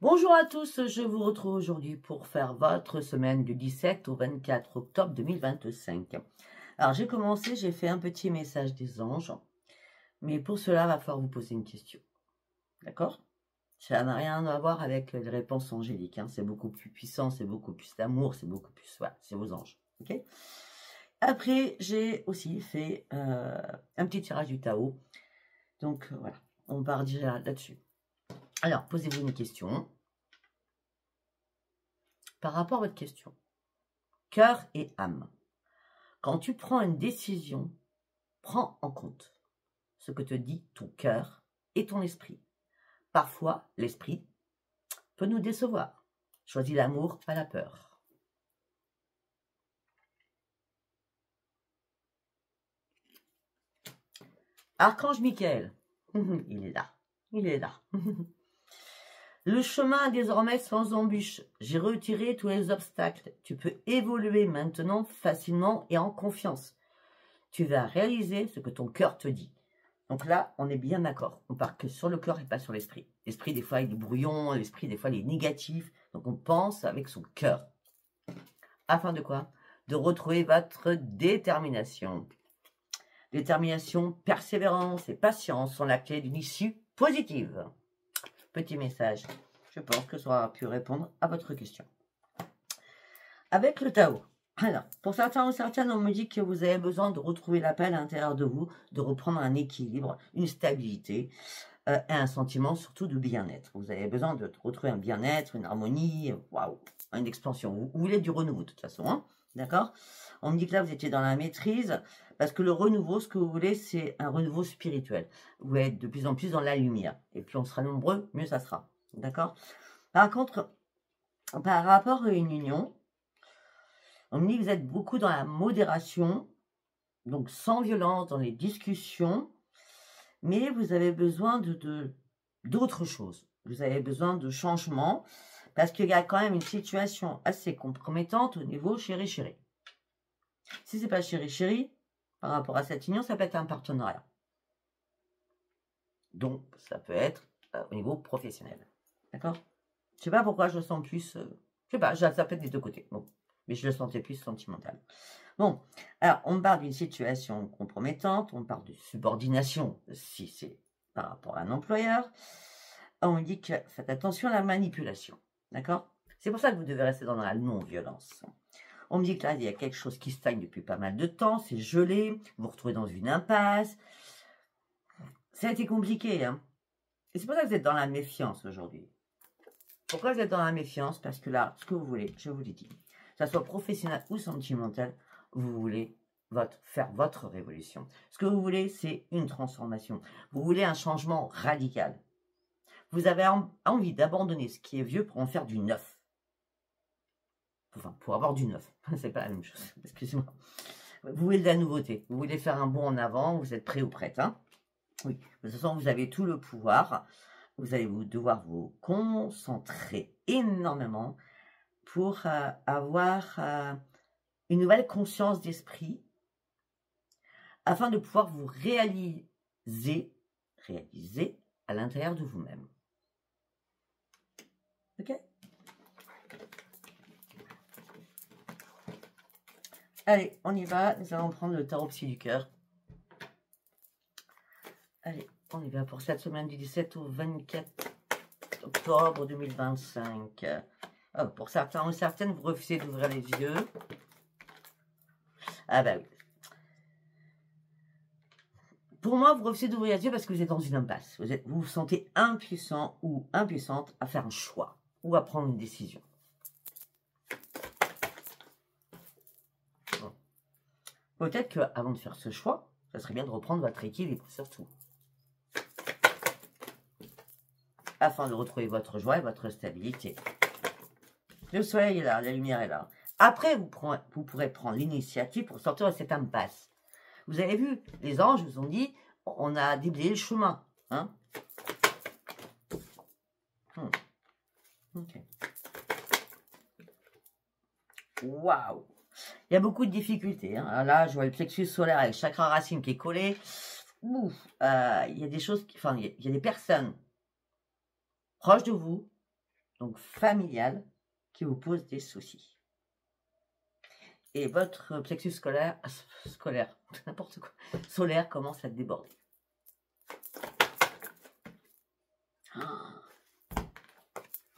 Bonjour à tous, je vous retrouve aujourd'hui pour faire votre semaine du 17 au 24 octobre 2025. Alors j'ai commencé, j'ai fait un petit message des anges, mais pour cela, il va falloir vous poser une question. D'accord? Ça n'a rien à voir avec les réponses angéliques, hein. C'est beaucoup plus puissant, c'est beaucoup plus d'amour, c'est beaucoup plus... Voilà, c'est vos anges. Ok? Après, j'ai aussi fait un petit tirage du Tao. Donc voilà, on part déjà là-dessus. Alors, posez-vous une question. Par rapport à votre question, cœur et âme. Quand tu prends une décision, prends en compte ce que te dit ton cœur et ton esprit. Parfois, l'esprit peut nous décevoir. Choisis l'amour, pas la peur. Archange Michael, il est là, il est là. Le chemin est désormais sans embûche. J'ai retiré tous les obstacles. Tu peux évoluer maintenant facilement et en confiance. Tu vas réaliser ce que ton cœur te dit. Donc là, on est bien d'accord. On part que sur le cœur et pas sur l'esprit. L'esprit, des fois, il est brouillon. L'esprit, des fois, il est négatif. Donc, on pense avec son cœur. Afin de quoi? De retrouver votre détermination. Détermination, persévérance et patience sont la clé d'une issue positive. Petit message. Je pense que ça aura pu répondre à votre question. Avec le Tao. Alors, pour certains ou certaines, on me dit que vous avez besoin de retrouver la paix à l'intérieur de vous, de reprendre un équilibre, une stabilité et un sentiment surtout de bien-être. Vous avez besoin de retrouver un bien-être, une harmonie, waouh, une expansion. Vous voulez du renouveau de toute façon, hein, d'accord? On me dit que là, vous étiez dans la maîtrise, parce que le renouveau, ce que vous voulez, c'est un renouveau spirituel. Vous êtes de plus en plus dans la lumière. Et plus on sera nombreux, mieux ça sera, d'accord? Par contre, par rapport à une union, on me dit que vous êtes beaucoup dans la modération, donc sans violence dans les discussions, mais vous avez besoin d'autre chose. Vous avez besoin de changement, parce qu'il y a quand même une situation assez compromettante au niveau chéri-chéri. Si ce n'est pas chéri-chéri, par rapport à cette union, ça peut être un partenariat. Donc, ça peut être au niveau professionnel. D'accord? Je ne sais pas pourquoi je le sens plus... je ne sais pas, ça peut être des deux côtés. Bon. Mais je le sentais plus sentimental. Bon, alors, on parle d'une situation compromettante, on parle de subordination, si c'est par rapport à un employeur. On dit que faites attention à la manipulation, d'accord? C'est pour ça que vous devez rester dans la non-violence. On me dit que là, il y a quelque chose qui stagne depuis pas mal de temps, c'est gelé, vous vous retrouvez dans une impasse. Ça a été compliqué, hein? Et c'est pour ça que vous êtes dans la méfiance aujourd'hui. Pourquoi vous êtes dans la méfiance? Parce que là, ce que vous voulez, je vous l'ai dit, que ça soit professionnel ou sentimental, vous voulez faire votre révolution. Ce que vous voulez, c'est une transformation. Vous voulez un changement radical. Vous avez envie d'abandonner ce qui est vieux pour en faire du neuf. Enfin, pour avoir du neuf. C'est pas la même chose. Excusez-moi. Vous voulez de la nouveauté. Vous voulez faire un bond en avant. Vous êtes prêt ou prête, hein? Oui. De toute façon, vous avez tout le pouvoir. Vous allez devoir vous concentrer énormément pour avoir une nouvelle conscience d'esprit afin de pouvoir vous réaliser à l'intérieur de vous-même. Ok? Allez, on y va. Nous allons prendre le tarot psy du cœur. Allez, on y va pour cette semaine du 17 au 24 octobre 2025. Oh, pour certains ou certaines, vous refusez d'ouvrir les yeux. Ah bah oui. Pour moi, vous refusez d'ouvrir les yeux parce que vous êtes dans une impasse. Vous vous sentez impuissant ou impuissante à faire un choix ou à prendre une décision. Bon. Peut-être qu'avant de faire ce choix, ça serait bien de reprendre votre équilibre, surtout. Afin de retrouver votre joie et votre stabilité. Le soleil est là, la lumière est là. Après, vous pourrez prendre l'initiative pour sortir de cette impasse. Vous avez vu, les anges vous ont dit, on a déblayé le chemin. Hein? Okay. Waouh! Il y a beaucoup de difficultés. Hein. Là, je vois le plexus solaire avec le chakra racine qui est collé. Ouf, il y a des choses, il y a des personnes proches de vous, donc familial, qui vous pose des soucis. Et votre plexus scolaire, n'importe quoi, solaire commence à déborder.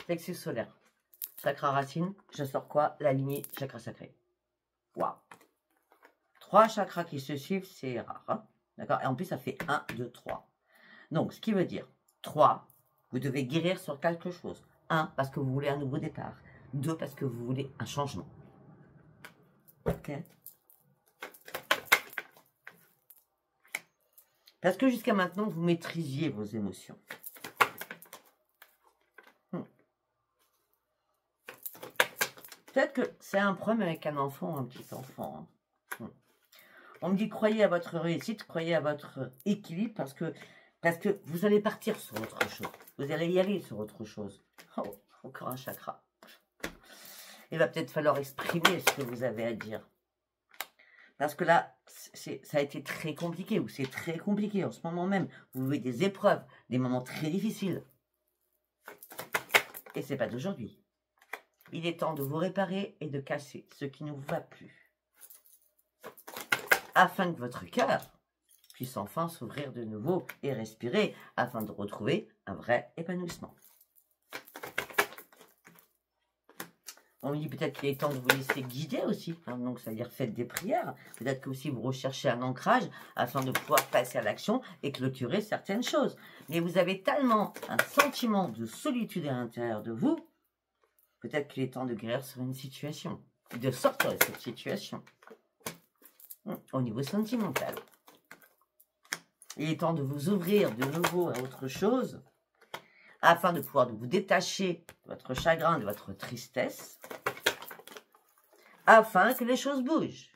Plexus solaire, chakra racine, je sors quoi? La lignée chakra sacré. Waouh! 3 chakras qui se suivent, c'est rare. Hein, d'accord? Et en plus, ça fait 1, 2, 3. Donc, ce qui veut dire 3, vous devez guérir sur quelque chose. 1, parce que vous voulez un nouveau départ. 2, parce que vous voulez un changement. Ok? Parce que jusqu'à maintenant, vous maîtrisiez vos émotions. Peut-être que c'est un problème avec un enfant, un petit enfant. Hein. On me dit, croyez à votre réussite, croyez à votre équilibre, parce que vous allez partir sur autre chose. Vous allez y aller sur autre chose. Oh, encore un chakra. Il va peut-être falloir exprimer ce que vous avez à dire. Parce que là, ça a été très compliqué, ou c'est très compliqué en ce moment même. Vous vivez des épreuves, des moments très difficiles. Et c'est pas d'aujourd'hui. Il est temps de vous réparer et de casser ce qui ne vous va plus. Afin que votre cœur puisse enfin s'ouvrir de nouveau et respirer, afin de retrouver un vrai épanouissement. On me dit peut-être qu'il est temps de vous laisser guider aussi. Hein, donc, c'est-à-dire faites des prières. Peut-être que aussi vous recherchez un ancrage afin de pouvoir passer à l'action et clôturer certaines choses. Mais vous avez tellement un sentiment de solitude à l'intérieur de vous, peut-être qu'il est temps de guérir sur une situation, de sortir de cette situation. Au niveau sentimental. Il est temps de vous ouvrir de nouveau à autre chose, afin de pouvoir vous détacher de votre chagrin, de votre tristesse, afin que les choses bougent.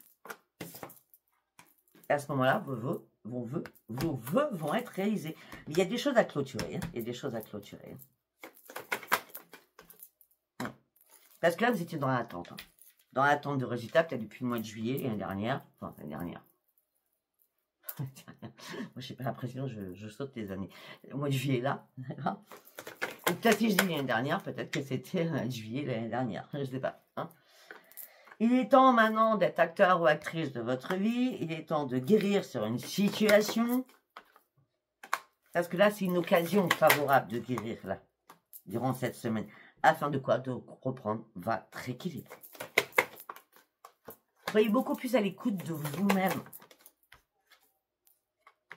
Et à ce moment-là, vos vœux vont être réalisés. Mais il y a des choses à clôturer. Hein. Il y a des choses à clôturer. Parce que là, vous étiez dans l'attente. Hein. Dans l'attente de résultats, peut-être depuis le mois de juillet, l'année dernière. Enfin, l'année dernière. Moi, je sais pas, l'impression, je saute les années. Le mois de juillet, là. Ou peut-être si je dis l'année dernière, peut-être que c'était juillet l'année dernière. Je ne sais pas. Hein. Il est temps maintenant d'être acteur ou actrice de votre vie. Il est temps de guérir sur une situation. Parce que là, c'est une occasion favorable de guérir, là, durant cette semaine. Afin de quoi? De reprendre votre équilibre. Soyez beaucoup plus à l'écoute de vous-même.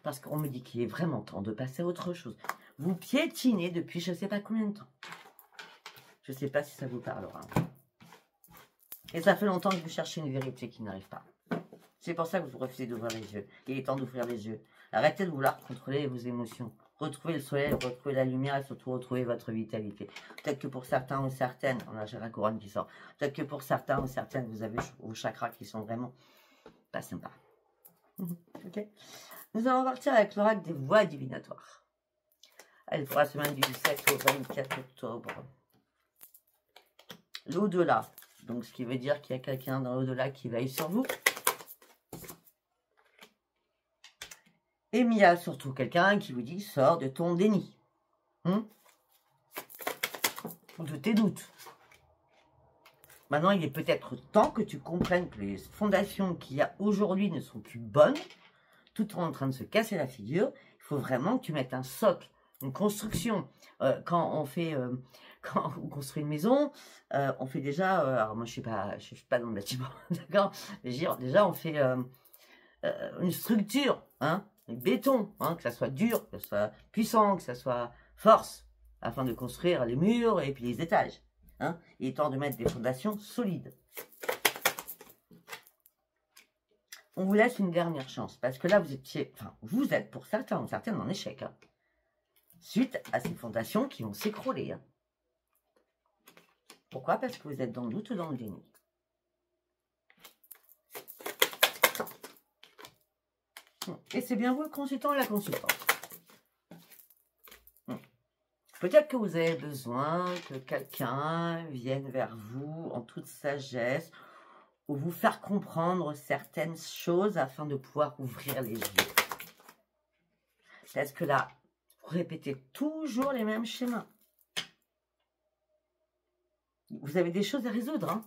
Parce qu'on me dit qu'il est vraiment temps de passer à autre chose. Vous piétinez depuis je ne sais pas combien de temps. Je ne sais pas si ça vous parlera. Et ça fait longtemps que vous cherchez une vérité qui n'arrive pas. C'est pour ça que vous refusez d'ouvrir les yeux. Il est temps d'ouvrir les yeux. Arrêtez de vouloir contrôler vos émotions. Retrouvez le soleil, retrouvez la lumière et surtout retrouvez votre vitalité. Peut-être que pour certains ou certaines, on a la couronne qui sort. Peut-être que pour certains ou certaines, vous avez vos chakras qui sont vraiment pas sympas. Ok. Nous allons partir avec l'oracle des voies divinatoires. Elle pour la semaine du 17 au 24 octobre. L'au-delà. Donc, ce qui veut dire qu'il y a quelqu'un dans l'au-delà qui veille sur vous. Et il y a surtout quelqu'un qui vous dit, sors de ton déni. Ou de tes doutes. Maintenant, il est peut-être temps que tu comprennes que les fondations qu'il y a aujourd'hui ne sont plus bonnes. Tout en train de se casser la figure. Il faut vraiment que tu mettes un socle, une construction. Quand on construit une maison, on fait déjà... alors moi, je ne suis pas dans le bâtiment, d'accord. Déjà, on fait une structure, hein, béton, hein, que ça soit dur, que ça soit puissant, que ça soit force, afin de construire les murs et puis les étages. Hein. Il est temps de mettre des fondations solides. On vous laisse une dernière chance, parce que là, vous êtes pour certains ou certaines en échec, hein, suite à ces fondations qui vont s'écrouler. Hein. Pourquoi? Parce que vous êtes dans le doute ou dans le déni. Et c'est bien vous le consultant et la consultante. Peut-être que vous avez besoin que quelqu'un vienne vers vous en toute sagesse ou vous faire comprendre certaines choses afin de pouvoir ouvrir les yeux. Parce que là, vous répétez toujours les mêmes schémas. vous avez des choses à résoudre. Hein.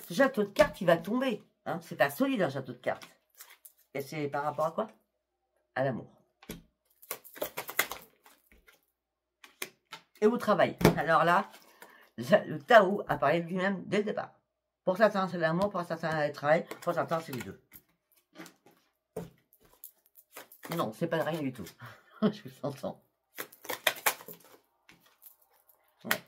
Ce château de cartes, il va tomber. Hein. C'est pas solide, un château de cartes. Et c'est par rapport à quoi? À l'amour. Et au travail. Alors là, le Tao a parlé de lui-même dès le départ. Pour certains, c'est l'amour, pour certains, c'est le travail, pour certains, c'est les deux. Non, c'est pas rien du tout. Je vous entends. Ouais.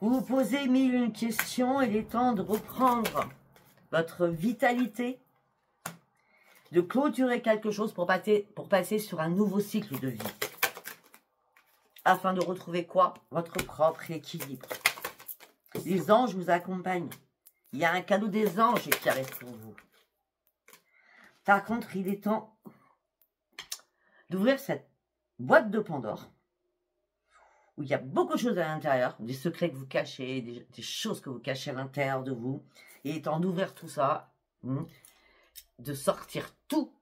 Vous vous posez mille une questions, il est temps de reprendre votre vitalité, de clôturer quelque chose pour passer sur un nouveau cycle de vie. Afin de retrouver quoi? Votre propre équilibre. Les anges vous accompagnent. Il y a un cadeau des anges qui arrive pour vous. Par contre, il est temps d'ouvrir cette boîte de Pandore où il y a beaucoup de choses à l'intérieur, des secrets que vous cachez, des choses que vous cachez à l'intérieur de vous. Il est temps d'ouvrir tout ça, de sortir tout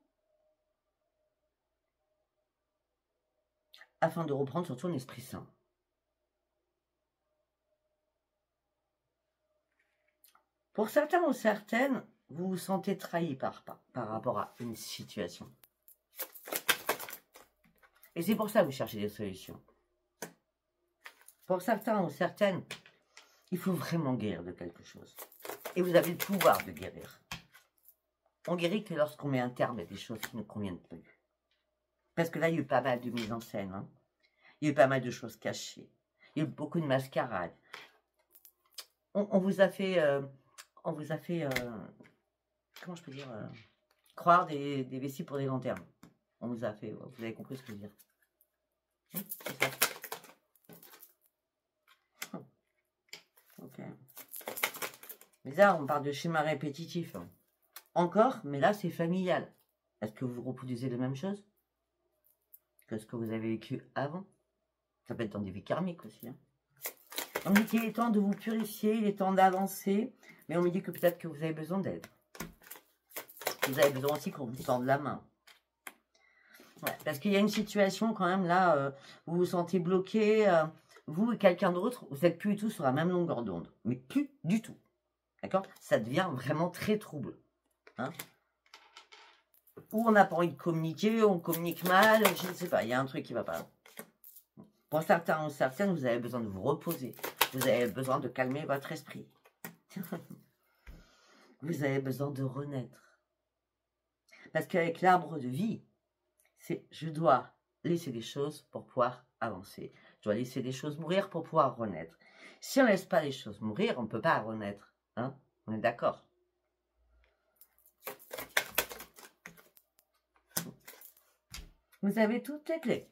afin de reprendre surtout un esprit sain. Pour certains ou certaines, vous vous sentez trahi par rapport à une situation. Et c'est pour ça que vous cherchez des solutions. Pour certains ou certaines, il faut vraiment guérir de quelque chose. Et vous avez le pouvoir de guérir. On guérit que lorsqu'on met un terme à des choses qui ne conviennent plus. Parce que là, il y a eu pas mal de mise en scène. Hein. Il y a eu pas mal de choses cachées. Il y a eu beaucoup de mascarades. On vous a fait... comment je peux dire, croire des vessies pour des lanternes. On vous a fait, vous avez compris ce que je veux dire. C'est ça. Ok. Bizarre, on parle de schéma répétitif. Hein. Encore, mais là c'est familial. Est-ce que vous reproduisez les mêmes choses que ce que vous avez vécu avant? Ça peut être dans des vies karmiques aussi. Hein. On me dit qu'il est temps de vous purifier, il est temps d'avancer, mais on me dit que peut-être que vous avez besoin d'aide. Vous avez besoin aussi qu'on vous tende la main. Ouais, parce qu'il y a une situation quand même là, vous vous sentez bloqué, vous et quelqu'un d'autre, vous n'êtes plus du tout sur la même longueur d'onde. Mais plus du tout. D'accord? Ça devient vraiment très trouble. Hein? Ou on n'a pas envie de communiquer, on communique mal, je ne sais pas, il y a un truc qui ne va pas. Pour certains ou certaines, vous avez besoin de vous reposer. Vous avez besoin de calmer votre esprit. Vous avez besoin de renaître. Parce qu'avec l'arbre de vie, c'est je dois laisser des choses pour pouvoir avancer. Je dois laisser des choses mourir pour pouvoir renaître. Si on ne laisse pas les choses mourir, on ne peut pas renaître. Hein? On est d'accord? Vous avez toutes les clés.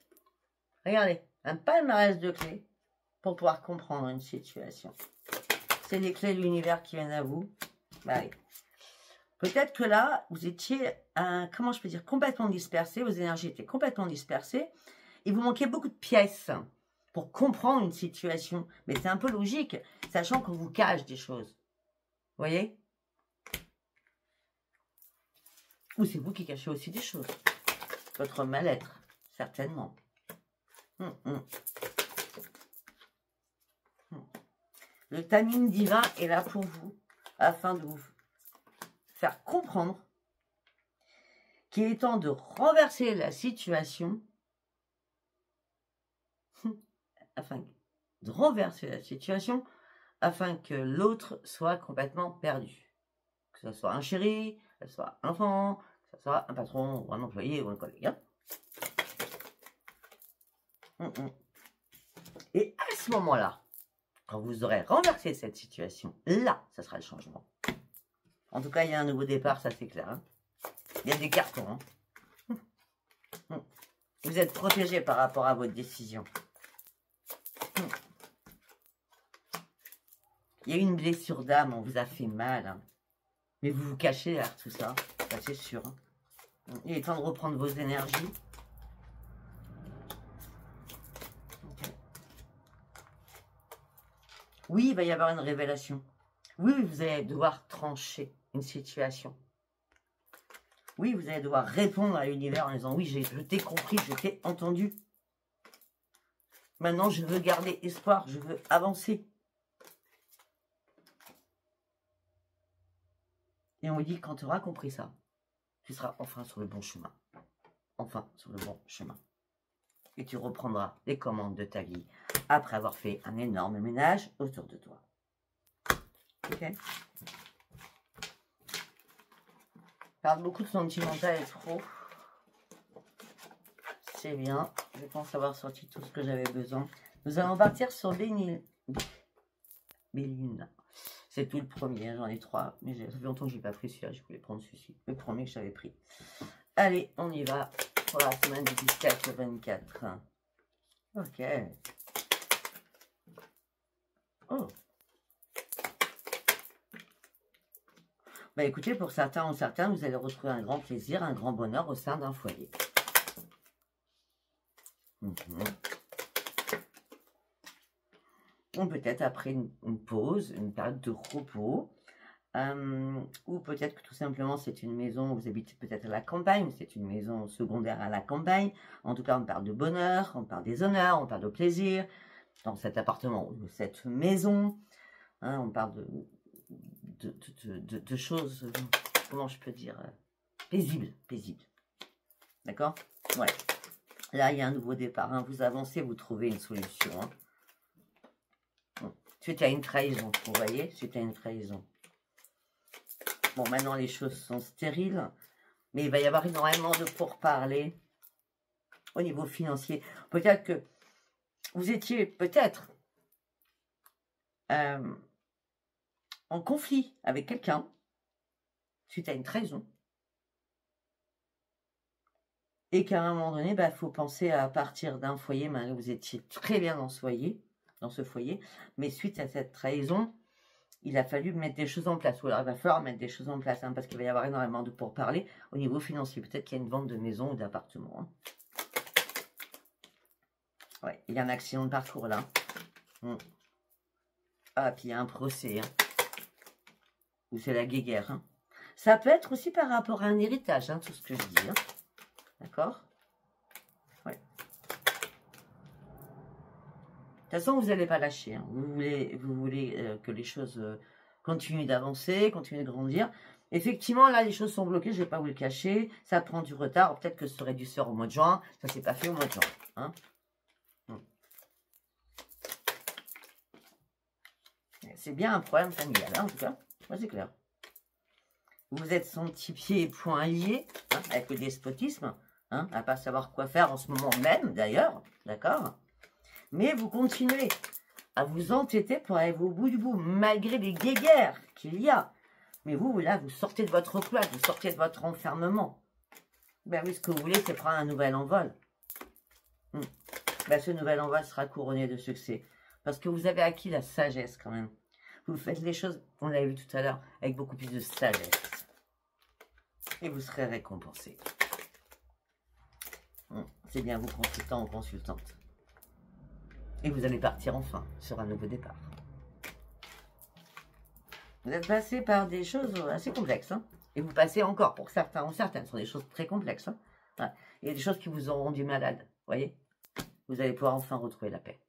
Regardez, un palmarès de clés pour pouvoir comprendre une situation. C'est les clés de l'univers qui viennent à vous. Allez. Peut-être que là, vous étiez, comment je peux dire, complètement dispersé, vos énergies étaient complètement dispersées, et vous manquez beaucoup de pièces pour comprendre une situation. Mais c'est un peu logique, sachant qu'on vous cache des choses. Vous voyez? Ou c'est vous qui cachez aussi des choses. Votre mal-être, certainement. Le timing divin est là pour vous, afin de vous faire comprendre qu'il est temps de renverser la situation, afin que l'autre soit complètement perdu. Que ce soit un chéri, que ce soit un enfant, que ce soit un patron, ou un employé, ou un collègue. Et à ce moment-là, quand vous aurez renversé cette situation, là, ça sera le changement. En tout cas, il y a un nouveau départ, ça c'est clair. Hein. Il y a des cartons. Hein. Vous êtes protégé par rapport à votre décision. Il y a eu une blessure d'âme, on vous a fait mal. Hein. Mais vous vous cachez derrière tout ça, ça c'est sûr. Hein. Il est temps de reprendre vos énergies. Oui, il va y avoir une révélation. Oui, vous allez devoir trancher une situation. Oui, vous allez devoir répondre à l'univers en disant « Oui, je t'ai compris, je t'ai entendu. » Maintenant, je veux garder espoir, je veux avancer. Et on me dit, quand tu auras compris ça, tu seras enfin sur le bon chemin. Enfin sur le bon chemin. Et tu reprendras les commandes de ta vie après avoir fait un énorme ménage autour de toi. Ok? Parle beaucoup de sentimental et trop. C'est bien. Je pense avoir sorti tout ce que j'avais besoin. Nous allons partir sur Béline. C'est tout le premier, j'en ai 3. Mais ça fait longtemps que je n'ai pas pris celui-là. Je voulais prendre celui-ci. Le premier que j'avais pris. Allez, on y va pour la semaine du 17 au 24. Ok. Oh. Bah écoutez, pour certains ou certains, vous allez retrouver un grand plaisir, un grand bonheur au sein d'un foyer. Ou peut-être après une pause, une période de repos. Ou peut-être que tout simplement c'est une maison, vous habitez peut-être à la campagne, c'est une maison secondaire à la campagne. En tout cas, on parle de bonheur, on parle des honneurs, on parle de plaisir dans cet appartement ou cette maison. Hein, on parle de choses, comment je peux dire, paisibles. D'accord? Ouais. Là, il y a un nouveau départ. Hein. Vous avancez, vous trouvez une solution. Hein. Suite à une trahison, vous voyez? Suite à une trahison. Bon, maintenant, les choses sont stériles. Mais il va y avoir énormément de pourparlers au niveau financier. Peut-être que vous étiez peut-être en conflit avec quelqu'un suite à une trahison. Et qu'à un moment donné, il faut penser à partir d'un foyer. Vous étiez très bien dans ce foyer. Mais suite à cette trahison, il a fallu mettre des choses en place. Ou alors, il va falloir mettre des choses en place. Hein, parce qu'il va y avoir énormément de pourparlers au niveau financier. Peut-être qu'il y a une vente de maison ou d'appartement. Hein. Ouais, il y a un accident de parcours là. Ah, puis il y a un procès. Hein. Ou c'est la guéguerre. Hein. Ça peut être aussi par rapport à un héritage, hein, tout ce que je dis. Hein. D'accord? Ouais. De toute façon, vous n'allez pas lâcher. Hein. Vous voulez que les choses continuent d'avancer, continuent de grandir. Effectivement, là, les choses sont bloquées, je ne vais pas vous le cacher. Ça prend du retard. Peut-être que ça aurait dû se faire au mois de juin. Ça ne s'est pas fait au mois de juin. Hein. C'est bien un problème familial, hein, en tout cas. Moi, c'est clair. Vous vous êtes senti pieds et poings liés, hein, avec le despotisme, hein, à ne pas savoir quoi faire en ce moment même, d'ailleurs, d'accord? Mais vous continuez à vous entêter pour aller au bout du bout, malgré les guéguerres qu'il y a. Mais vous, là, vous sortez de votre cloître, vous sortez de votre enfermement. Ben oui, ce que vous voulez, c'est prendre un nouvel envol. Ben, ce nouvel envol sera couronné de succès. Parce que vous avez acquis la sagesse, quand même. Vous faites les choses, on l'avait vu tout à l'heure, avec beaucoup plus de sagesse. Et vous serez récompensé. C'est bien, vous consultant ou consultante. Et vous allez partir enfin sur un nouveau départ. Vous êtes passé par des choses assez complexes. Hein, et vous passez encore, pour certains ou certaines, sur des choses très complexes. Hein, ouais, il y a des choses qui vous ont rendu malade. Vous voyez? Vous allez pouvoir enfin retrouver la paix.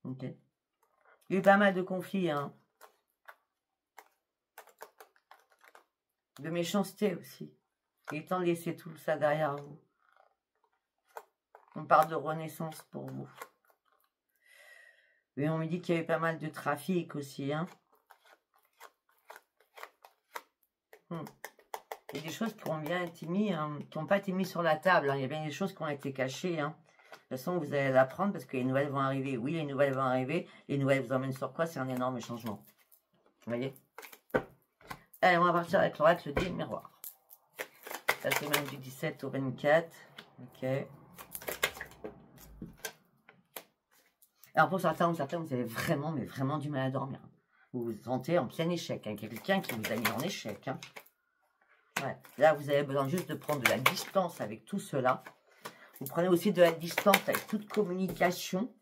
Ok. Il y a eu pas mal de conflits. Hein. De méchanceté aussi. Il est temps de laisser tout ça derrière vous. On parle de renaissance pour vous. Et on me dit qu'il y avait pas mal de trafic aussi. Hein. Il y a des choses qui ont bien été mises, hein, qui n'ont pas été mises sur la table. Hein. Il y a bien des choses qui ont été cachées. Hein. De toute façon, vous allez l'apprendre parce que les nouvelles vont arriver. Oui, les nouvelles vont arriver. Les nouvelles vous emmènent sur quoi? C'est un énorme changement. Vous voyez? Allez, on va partir avec l'oracle des miroirs. La semaine du 17 au 24. Ok. Alors pour certains ou certaines, vous avez vraiment, mais vraiment du mal à dormir. Vous vous sentez en plein échec. Hein. Quelqu'un qui vous a mis en échec. Hein. Ouais. Là, vous avez besoin juste de prendre de la distance avec tout cela. Vous prenez aussi de la distance avec toute communication.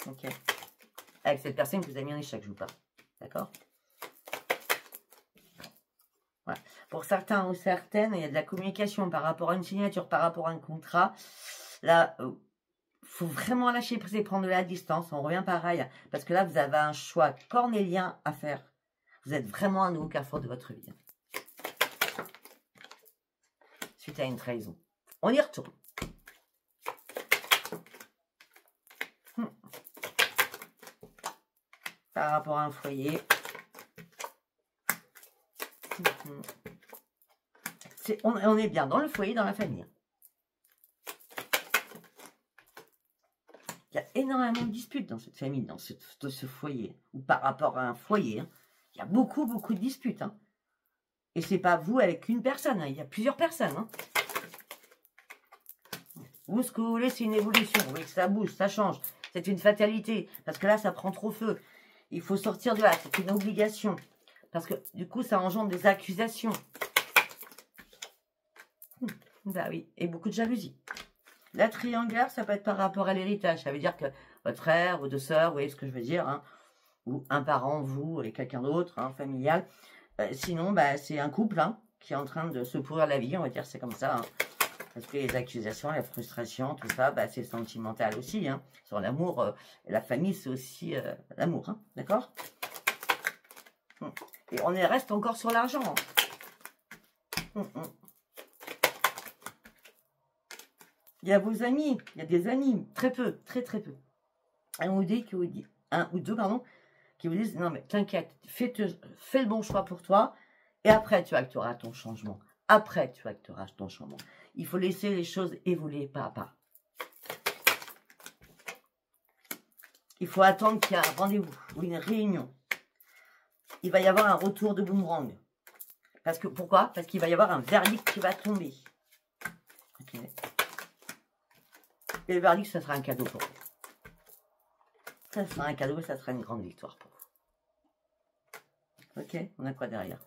Ok. Avec cette personne qui vous a mis en échec, je vous parle. D'accord? Ouais. Pour certains ou certaines, il y a de la communication par rapport à une signature, par rapport à un contrat. Là, faut vraiment lâcher prise et prendre de la distance. On revient pareil. Parce que là, vous avez un choix cornélien à faire. Vous êtes vraiment à un nouveau carrefour de votre vie. Suite à une trahison. On y retourne. Par rapport à un foyer. On est bien dans le foyer, dans la famille. Il y a énormément de disputes dans cette famille, dans ce foyer. Ou par rapport à un foyer. Hein. Il y a beaucoup, beaucoup de disputes. Hein. Et c'est pas vous avec une personne. Hein. Il y a plusieurs personnes. Hein. Vous, ce que vous voulez, c'est une évolution. Vous voulez que ça bouge, ça change. C'est une fatalité. Parce que là, ça prend trop feu. Il faut sortir de là. C'est une obligation. Parce que du coup, ça engendre des accusations. Bah oui. Et beaucoup de jalousie. La triangulaire, ça peut être par rapport à l'héritage. Ça veut dire que votre frère, vos deux sœurs, vous voyez ce que je veux dire, hein, ou un parent, vous, et quelqu'un d'autre, hein, familial. Sinon, bah, c'est un couple hein, qui est en train de se pourrir la vie, on va dire, c'est comme ça. Hein. Parce que les accusations, la frustration, tout ça, bah, c'est sentimental aussi. Hein. Sur l'amour, la famille, c'est aussi l'amour, hein, d'accord? Et on reste encore sur l'argent. Hein. Il y a vos amis, il y a des amis, très peu, très très peu. Un ou deux, pardon, qui vous disent, non mais t'inquiète, fais le bon choix pour toi, et après tu acteras ton changement. Après tu acteras ton changement. Il faut laisser les choses évoluer pas à pas. Il faut attendre qu'il y ait un rendez-vous ou une réunion. Il va y avoir un retour de boomerang. Parce que, pourquoi? Parce qu'il va y avoir un verdict qui va tomber. Ok. Et le verdict, ça sera un cadeau pour vous. Ça sera un cadeau et ça sera une grande victoire pour vous. Ok, on a quoi derrière?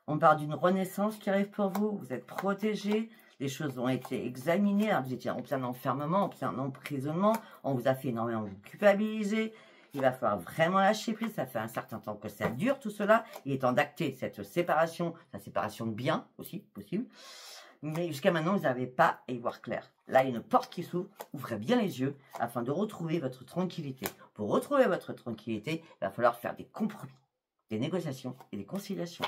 On parle d'une renaissance qui arrive pour vous. Vous êtes protégé. Les choses ont été examinées. Alors, vous étiez en plein enfermement, en plein emprisonnement. On vous a fait énormément vous culpabiliser. Il va falloir vraiment lâcher prise. Ça fait un certain temps que ça dure, tout cela. Il est temps d'acter cette séparation, la séparation de biens aussi, possible. Mais jusqu'à maintenant, vous n'avez pas à y voir clair. Là, il y a une porte qui s'ouvre. Ouvrez bien les yeux afin de retrouver votre tranquillité. Pour retrouver votre tranquillité, il va falloir faire des compromis, des négociations et des conciliations.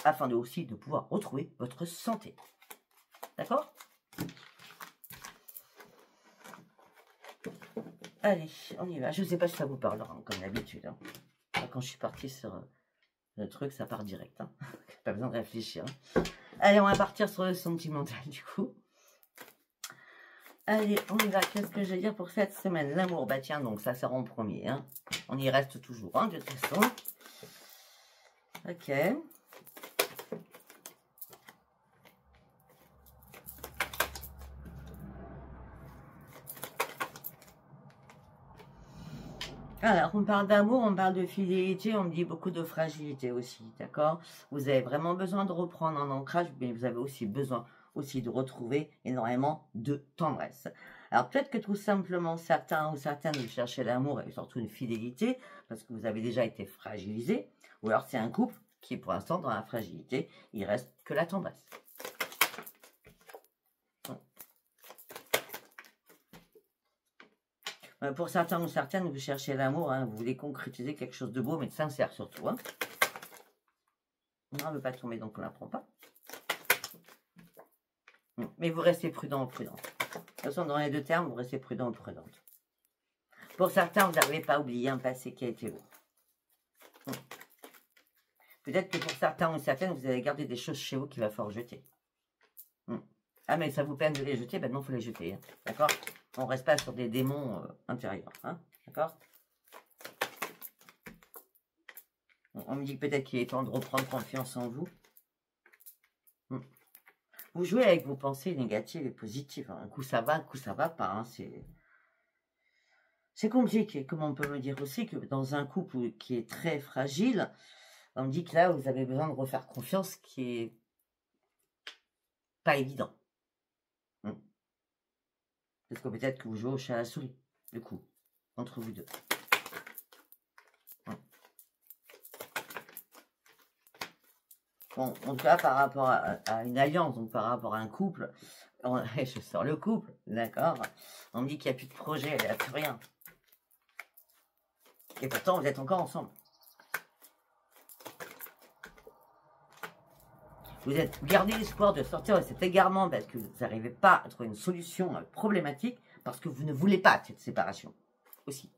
Afin aussi de pouvoir retrouver votre santé. D'accord? Allez, on y va. Je ne sais pas si ça vous parlera, comme d'habitude. Hein. Quand je suis partie sur le truc, ça part direct. Hein. Pas besoin de réfléchir. Hein. Allez, on va partir sur le sentimental, du coup. Allez, on y va. Qu'est-ce que je vais dire pour cette semaine? L'amour, bah tiens, donc ça sera en premier. Hein. On y reste toujours, hein, de toute façon. Ok. Alors, on parle d'amour, on parle de fidélité, on me dit beaucoup de fragilité aussi, d'accord? Vous avez vraiment besoin de reprendre un ancrage, mais vous avez aussi besoin aussi de retrouver énormément de tendresse. Alors, peut-être que tout simplement, certains ou certaines vous cherchez l'amour et surtout une fidélité, parce que vous avez déjà été fragilisé, ou alors c'est un couple qui est pour l'instant dans la fragilité, il reste que la tendresse. Pour certains ou certaines, vous cherchez l'amour, hein, vous voulez concrétiser quelque chose de beau, mais de sincère surtout. Hein. On ne veut pas tomber, donc on ne la prend pas. Mais vous restez prudent ou prudente. De toute façon, dans les deux termes, vous restez prudent ou prudente. Pour certains, vous n'arrivez pas à oublier un passé qui a été beau. Peut-être que pour certains ou certaines, vous allez garder des choses chez vous qu'il va falloir jeter. Ah, mais ça vous peine de les jeter, ben non, il faut les jeter. Hein. D'accord? On ne reste pas sur des démons intérieurs. Hein. D'accord? On me dit peut-être qu'il est temps de reprendre confiance en vous. Vous jouez avec vos pensées négatives et positives. Hein. Un coup ça va, un coup ça va pas. Hein. C'est compliqué. Comme on peut me dire aussi que dans un couple qui est très fragile, on me dit que là, vous avez besoin de refaire confiance, qui est pas évident. Parce que peut-être que vous jouez au chat à la souris, du coup, entre vous deux. Bon, en tout cas, par rapport à une alliance, donc par rapport à un couple, Je sors le couple, d'accord. On me dit qu'il n'y a plus de projet, il n'y a plus rien. Et pourtant, vous êtes encore ensemble. Vous gardez l'espoir de sortir de cet égarement parce que vous n'arrivez pas à trouver une solution problématique parce que vous ne voulez pas cette séparation aussi.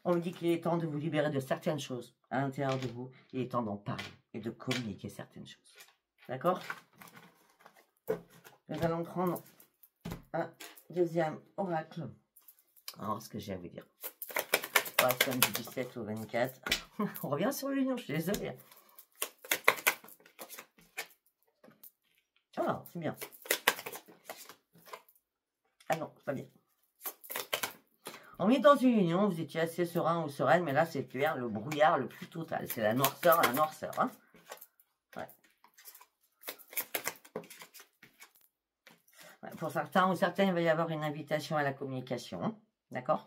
On me dit qu'il est temps de vous libérer de certaines choses à l'intérieur de vous. Il est temps d'en parler et de communiquer certaines choses. D'accord? Nous allons prendre un deuxième oracle. Alors, ce que j'ai à vous dire. La semaine du 17 au 24. On revient sur l'union, je suis désolée. Ah, c'est bien. Ah non, c'est pas bien. On est dans une union, vous étiez assez serein ou sereine, mais là, c'est le brouillard le plus total. C'est la noirceur, hein. Ouais. Ouais, pour certains ou certaines, il va y avoir une invitation à la communication. Hein, d'accord?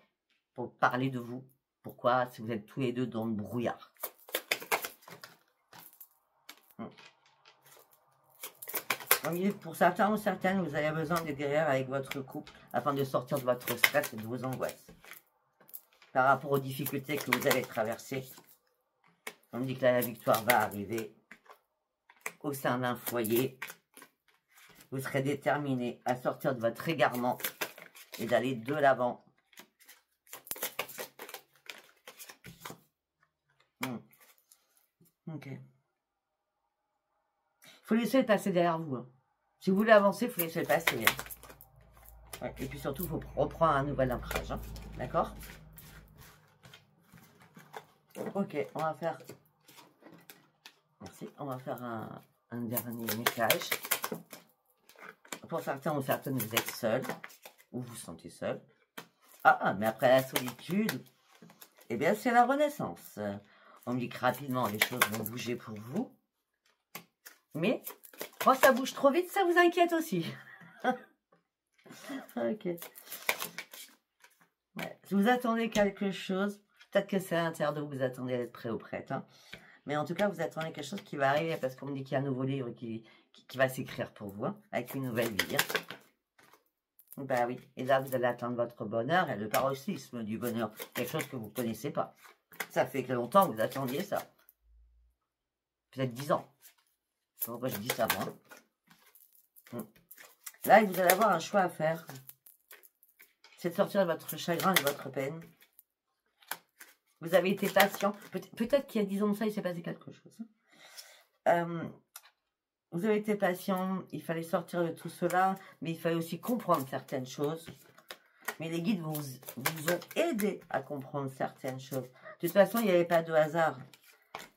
Pour parler de vous. Pourquoi? Si vous êtes tous les deux dans le brouillard. Pour certains ou certaines, vous avez besoin de guérir avec votre couple afin de sortir de votre stress et de vos angoisses. Par rapport aux difficultés que vous allez traverser, on me dit que là, la victoire va arriver au sein d'un foyer. Vous serez déterminé à sortir de votre égarement et d'aller de l'avant. Ok. Il faut laisser le passé derrière vous. Hein. Si vous voulez avancer, il faut laisser le passé. Ouais, et puis surtout, il faut reprendre un nouvel ancrage. Hein. D'accord? Ok, on va faire... Merci. On va faire un dernier message. Pour certains ou certaines, vous êtes seul. Ou vous vous sentez seul. Ah, mais après la solitude, eh bien, c'est la renaissance. On me dit que rapidement, les choses vont bouger pour vous. Mais, quand ça bouge trop vite, ça vous inquiète aussi. Ok. Ouais. Si vous attendez quelque chose, peut-être que c'est à l'intérieur de vous, vous attendez d'être prêt ou prête. Hein. Mais en tout cas, vous attendez quelque chose qui va arriver parce qu'on me dit qu'il y a un nouveau livre qui va s'écrire pour vous, hein, avec une nouvelle vie. Hein. Ben oui. Et là, vous allez atteindre votre bonheur et le paroxysme du bonheur. Quelque chose que vous ne connaissez pas. Ça fait que longtemps que vous attendiez ça. Peut-être 10 ans. Pourquoi je dis ça, moi? Là, vous allez avoir un choix à faire. C'est de sortir de votre chagrin et de votre peine. Vous avez été patient. Peut-être qu'il y a 10 ans de ça, il s'est passé quelque chose. Vous avez été patient. Il fallait sortir de tout cela. Mais il fallait aussi comprendre certaines choses. Mais les guides vous ont aidé à comprendre certaines choses. De toute façon, il n'y avait pas de hasard.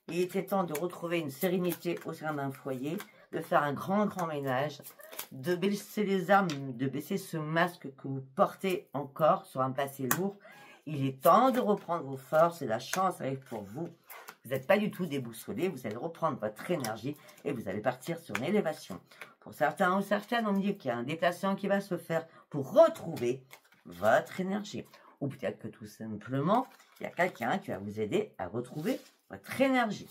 Il était temps de retrouver une sérénité au sein d'un foyer, de faire un grand ménage, de baisser les armes, de baisser ce masque que vous portez encore sur un passé lourd. Il est temps de reprendre vos forces et la chance arrive pour vous. Vous n'êtes pas du tout déboussolé, vous allez reprendre votre énergie et vous allez partir sur une élévation. Pour certains ou certaines, on me dit qu'il y a un déplacement qui va se faire pour retrouver votre énergie. Ou peut-être que tout simplement, il y a quelqu'un qui va vous aider à retrouver votre énergie.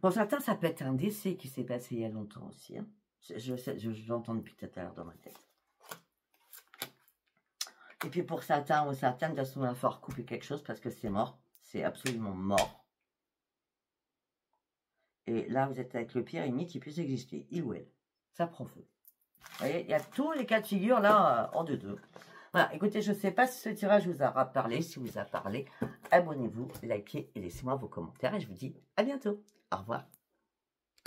Pour certains, ça peut être un décès qui s'est passé il y a longtemps aussi. Hein. Je l'entends depuis tout à l'heure dans ma tête. Et puis pour certains ou certaines, de toute façon, il va falloir couper quelque chose parce que c'est mort. C'est absolument mort. Et là, vous êtes avec le pire ennemi qui puisse exister. Il ou elle. Ça prend feu. Vous voyez, il y a tous les cas de figure là en deux. Voilà, écoutez, je ne sais pas si ce tirage vous a parlé. Si vous a parlé, abonnez-vous, likez et laissez-moi vos commentaires. Et je vous dis à bientôt. Au revoir.